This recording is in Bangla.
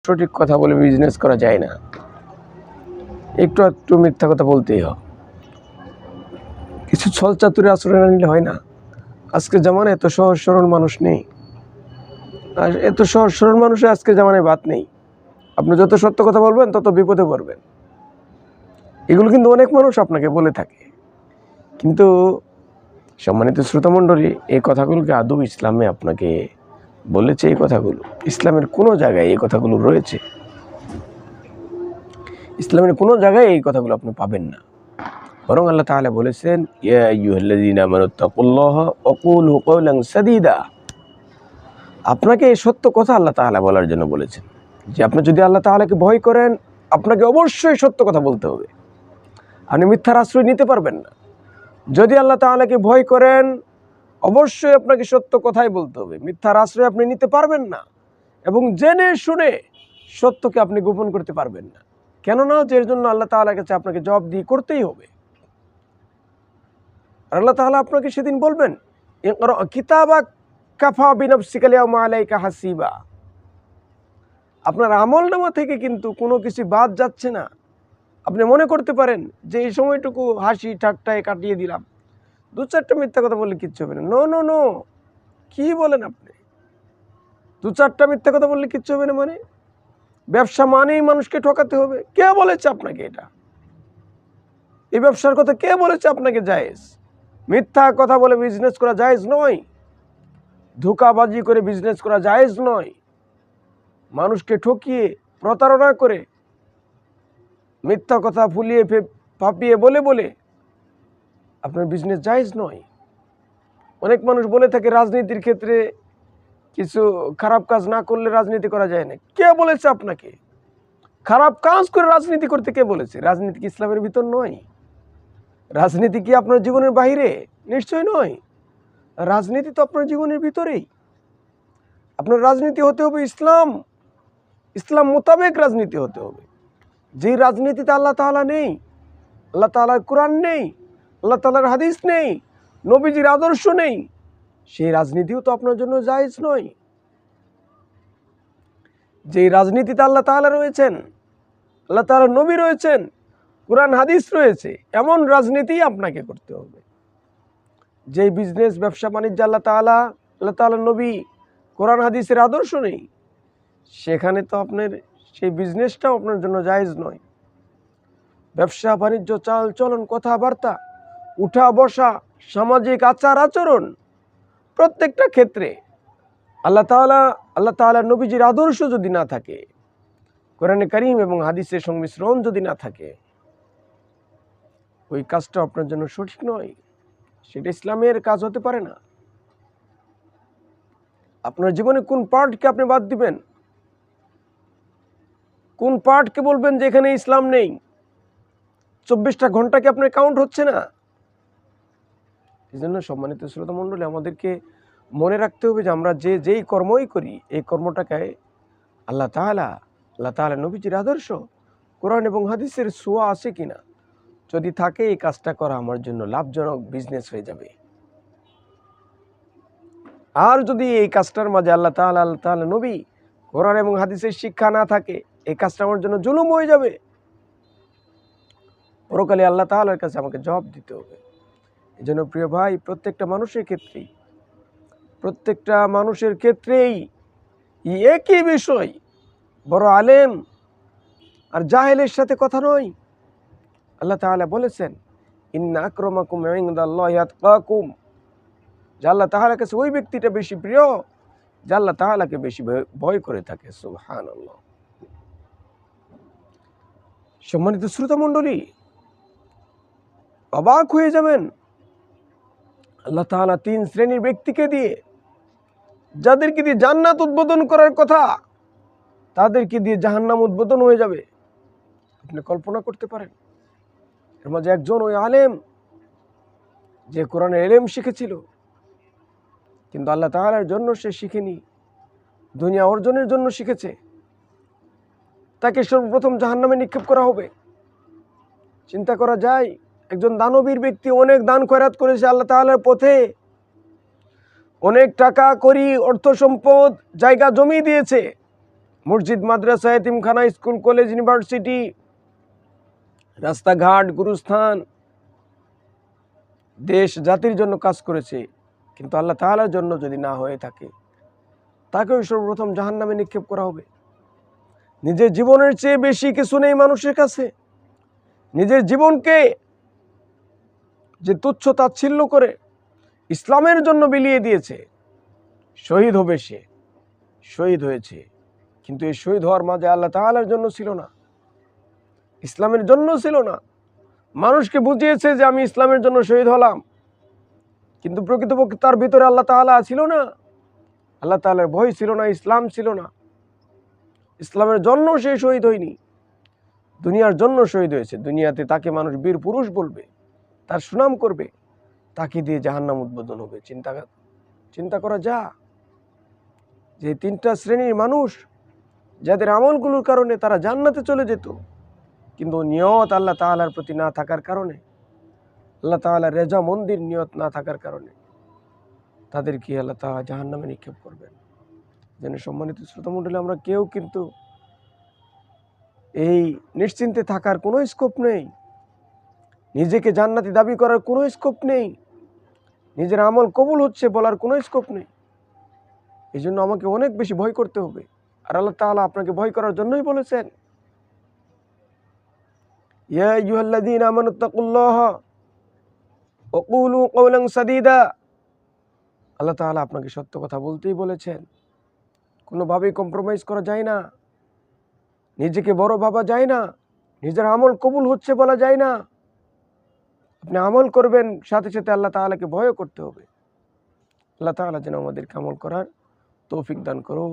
সঠিক কথা বলে বিজনেস করা যায় না, একটু একটু মিথ্যা কথা বলতেই হয়। কিছু ছল চাতুরি আশ্রয় না নিলে হয় না। আজকে জামানায় এত সহজ সরল মানুষ নেই, আর এত সহজ সরল মানুষের আজকে জামানায় বাদ নেই। আপনি যত সত্য কথা বলবেন তত বিপদে পড়বেন। এগুলো কিন্তু অনেক মানুষ আপনাকে বলে থাকে, কিন্তু সম্মানিত শ্রোতামণ্ডলী, এই কথাগুলোকে আদৌ ইসলামে আপনাকে বলেছে? এই কথাগুলো ইসলামের কোনো জায়গায় এই কথাগুলো রয়েছে? ইসলামের কোনো জায়গায় এই কথাগুলো আপনি পাবেন না। বরং আল্লাহ তাআলা বলেছেন, ইয়া আইয়ুহাল্লাযীনা আমানুত্তাকুল্লাহা ওয়া কুলু কাওলান সাদীদা। আপনাকে এই সত্য কথা আল্লাহ তাআলা বলার জন্য বলেছেন যে আপনি যদি আল্লাহ তাআলাকে ভয় করেন, আপনাকে অবশ্যই সত্য কথা বলতে হবে। আপনি মিথ্যার আশ্রয় নিতে পারবেন না। যদি আল্লাহ তাআলাকে ভয় করেন, অবশ্যই আপনাকে সত্য কথাই বলতে হবে। মিথ্যার আশ্রয় আপনি নিতে পারবেন না, এবং জেনে শুনে সত্যকে আপনি গোপন করতে পারবেন না। কেননা এর জন্য আল্লাহ তাআলার কাছে আপনাকে জবাবদিহি করতেই হবে। আল্লাহ তাআলা আপনাকে সেদিন বলবেন, ইকরা কিতাবাক কাফা বিনাফসিকা আল-ইয়াওমা আলাইকা হাসিবা। আপনার আমলনামা থেকে কিন্তু কোনো কিছু বাদ যাচ্ছে না। আপনি মনে করতে পারেন যে এই সময়টুকু হাসি ঠাট্টায় কাটিয়ে দিলাম, দু চারটা মিথ্যা কথা বললে কিচ্ছু হবে না। নো নো নো, কি বলেন আপনি? দু চারটা মিথ্যা কথা বললে কিচ্ছু হবে না মানে? ব্যবসা মানেই মানুষকে ঠকাতে হবে? কে বলেছে আপনাকে এটা? এই ব্যবসার কথা কে বলেছে আপনাকে জায়েজ? মিথ্যা কথা বলে বিজনেস করা জায়েজ নয়, ধোঁকাবাজি করে বিজনেস করা জায়েজ নয়, মানুষকে ঠকিয়ে প্রতারণা করে মিথ্যা কথা ফুলিয়ে ফাঁপিয়ে বলে বলে আপনার বিজনেস জায়েজ নয়। অনেক মানুষ বলে থাকে রাজনীতির ক্ষেত্রে কিছু খারাপ কাজ না করলে রাজনীতি করা যায় না। কে বলেছে আপনাকে? খারাপ কাজ করে রাজনীতি করতে কে বলেছে? রাজনীতি কি ইসলামের ভিতর নয়? রাজনীতি কি আপনার জীবনের বাইরে? নিশ্চয় নয়। রাজনীতি তো আপনার জীবনের ভিতরেই। আপনার রাজনীতি হতে হবে ইসলাম মোতাবেক রাজনীতি হতে হবে। যে রাজনীতিতে আল্লাহ তাআলা নেই, আল্লাহ তাআলার কোরআন নেই, আল্লাহ তাআলার হাদিস নেই, নবীজির আদর্শ নেই, সেই রাজনীতিও তো আপনার জন্য জায়েজ নয়। যে রাজনীতিতে আল্লাহ তাআলা রয়েছেন, আল্লাহ তাআলার নবী রয়েছেন, কোরআন হাদিস রয়েছে, এমন রাজনীতি আপনাকে করতে হবে। যে বিজনেস ব্যবসা বাণিজ্য আল্লাহ তাআলার নবী, কোরআন হাদিসের আদর্শ নেই, সেখানে তো আপনার সেই বিজনেসটাও আপনার জন্য জায়েজ নয়। ব্যবসা বাণিজ্য, চাল চলন, কথাবার্তা, উঠা বসা, সামাজিক আচার আচরণ, প্রত্যেকটা ক্ষেত্রে আল্লাহ তাআলা নবীজির আদর্শ যদি না থাকে, কোরআনে কারীম এবং হাদিসের সংমিশ্রণ যদি না থাকে, ওই কাজটা আপনার জন্য সঠিক নয়, সেটা ইসলামের কাজ হতে পারে না। আপনার জীবনে কোন পার্টকে আপনি বাদ দিবেন? কোন পার্টকে বলবেন যে এখানে ইসলাম নেই? 24টা ঘন্টা কি আপনার কাউন্ট হচ্ছে না? এই জন্য সম্মানিত শ্রোতা মণ্ডলী, আমাদেরকে মনে রাখতে হবে যে আমরা যেই কর্মই করি, এই কর্মটাকে আল্লাহ তাআলা নবীজির আদর্শ, কোরআন এবং হাদিসের ছোঁয়া আছে কিনা। যদি থাকে, এই কাজটা করা আমার জন্য লাভজনক বিজনেস হয়ে যাবে। আর যদি এই কাজটার মাঝে আল্লাহ তাআলা নবী, কোরআন এবং হাদিসের শিক্ষা না থাকে, এই কাজটা আমার জন্য জুলুম হয়ে যাবে। পরকালে আল্লাহ তাআলার কাছে আমাকে জবাব দিতে হবে। এই জন্য প্রিয় ভাই, প্রত্যেকটা মানুষের ক্ষেত্রেই একই বিষয়, বড় আলেম আর জাহেলের সাথে কথা নয়। আল্লাহ তাআলা বলেছেন, ইন্না আকরামাকুম ইনদাল্লাহি আতকাকুম, যে আল্লাহ তাআলার কাছে ওই ব্যক্তিটা বেশি প্রিয় যে আল্লাহ তাআলাকে বেশি ভয় করে থাকে। সুবহানাল্লাহ। সম্মানিত শ্রোতা মণ্ডলী, অবাক হয়ে যাবেন, আল্লাহ তাআলা 3 শ্রেণীর ব্যক্তিকে দিয়ে, যাদেরকে দিয়ে জান্নাত উদ্বোধন করার কথা, তাদেরকে দিয়ে জাহান্নাম উদ্বোধন হয়ে যাবে। আপনি কল্পনা করতে পারেন? এর মাঝে একজন ওই আলেম, যে কোরআনের ইলম শিখেছিল, কিন্তু আল্লাহ তাআলার জন্য সে শিখেনি, দুনিয়া অর্জনের জন্য শিখেছে, তাকে সর্বপ্রথম জাহান্নামে নিক্ষেপ করা হবে। চিন্তা করা যায়, একজন দানবীর ব্যক্তি অনেক দান খয়রাত করেছে আল্লাহ তাআলার পথে, অনেক টাকা কড়ি অর্থ সম্পদ জায়গা জমি দিয়েছে, মসজিদ, মাদ্রাসা, এতিমখানা, স্কুল, কলেজ, ইউনিভার্সিটি, রাস্তাঘাট, গুরুস্থান, দেশ জাতির জন্য কাজ করেছে, কিন্তু আল্লাহ তাআলার জন্য যদি না হয়ে থাকে, তাকেও সর্বপ্রথম জাহান্নামে নিক্ষেপ করা হবে। নিজের জীবনের চেয়ে বেশি কিছু নেই মানুষের কাছে। নিজের জীবনকে যে তুচ্ছ তাচ্ছিল্য করে ইসলামের জন্য বিলিয়ে দিয়েছে, শহীদ হবে সে, শহীদ হয়েছে, কিন্তু এই শহীদ হওয়ার মাঝে আল্লাহ তাআলার জন্য ছিল না, ইসলামের জন্য ছিল না। মানুষকে বুঝিয়েছে যে আমি ইসলামের জন্য শহীদ হলাম, কিন্তু প্রকৃতপক্ষে তার ভিতরে আল্লাহ তাআলা ছিল না, আল্লাহ তাআলার ভয় ছিল না, ইসলাম ছিল না। ইসলামের জন্য সে শহীদ হয়নি, দুনিয়ার জন্য শহীদ হয়েছে। দুনিয়াতে তাকে মানুষ বীর পুরুষ বলবে, তার সুনাম করবে, তাকে দিয়ে জাহান্নাম উদ্বোধন হবে। চিন্তা করা যা যে তিনটা শ্রেণীর মানুষ যাদের আমলগুলোর কারণে তারা জান্নাতে চলে যেত, কিন্তু নিয়ত আল্লাহ তাআলার প্রতি না থাকার কারণে, আল্লাহ তাআলার রেজা মন্দির নিয়ত না থাকার কারণে তাদেরকে আল্লাহ তাআলা জাহান্নামে নিক্ষেপ করবেন। যেন সম্মানিত শ্রোতামণ্ডলী, আমরা কেউ কিন্তু এই নিশ্চিন্তে থাকার কোনো স্কোপ নেই, নিজেকে জান্নাতি দাবি করার কোনো স্কোপ নেই, নিজের আমল কবুল হচ্ছে বলার কোনো স্কোপ নেই। এই জন্য আমাকে অনেক বেশি ভয় করতে হবে। আর আল্লাহ তাআলা আপনাকে ভয় করার জন্যই বলেছেন, ইয়া আইয়ুহাল্লাযীনা আমানুত্তাকুল্লাহা ওয়া কুলু কাওলান সাদীদা। আল্লাহ তাআলা আপনাকে সত্য কথা বলতেই বলেছেন, কোনোভাবেই কম্প্রোমাইজ করা যায় না, নিজেকে বড় ভাবা যায় না, নিজের আমল কবুল হচ্ছে বলা যায় না। আপনি আমল করবেন, সাথে সাথে আল্লাহ তাআলাকে ভয়ও করতে হবে। আল্লাহ তাআলা যেন আমাদেরকে আমল করার তৌফিক দান করুন।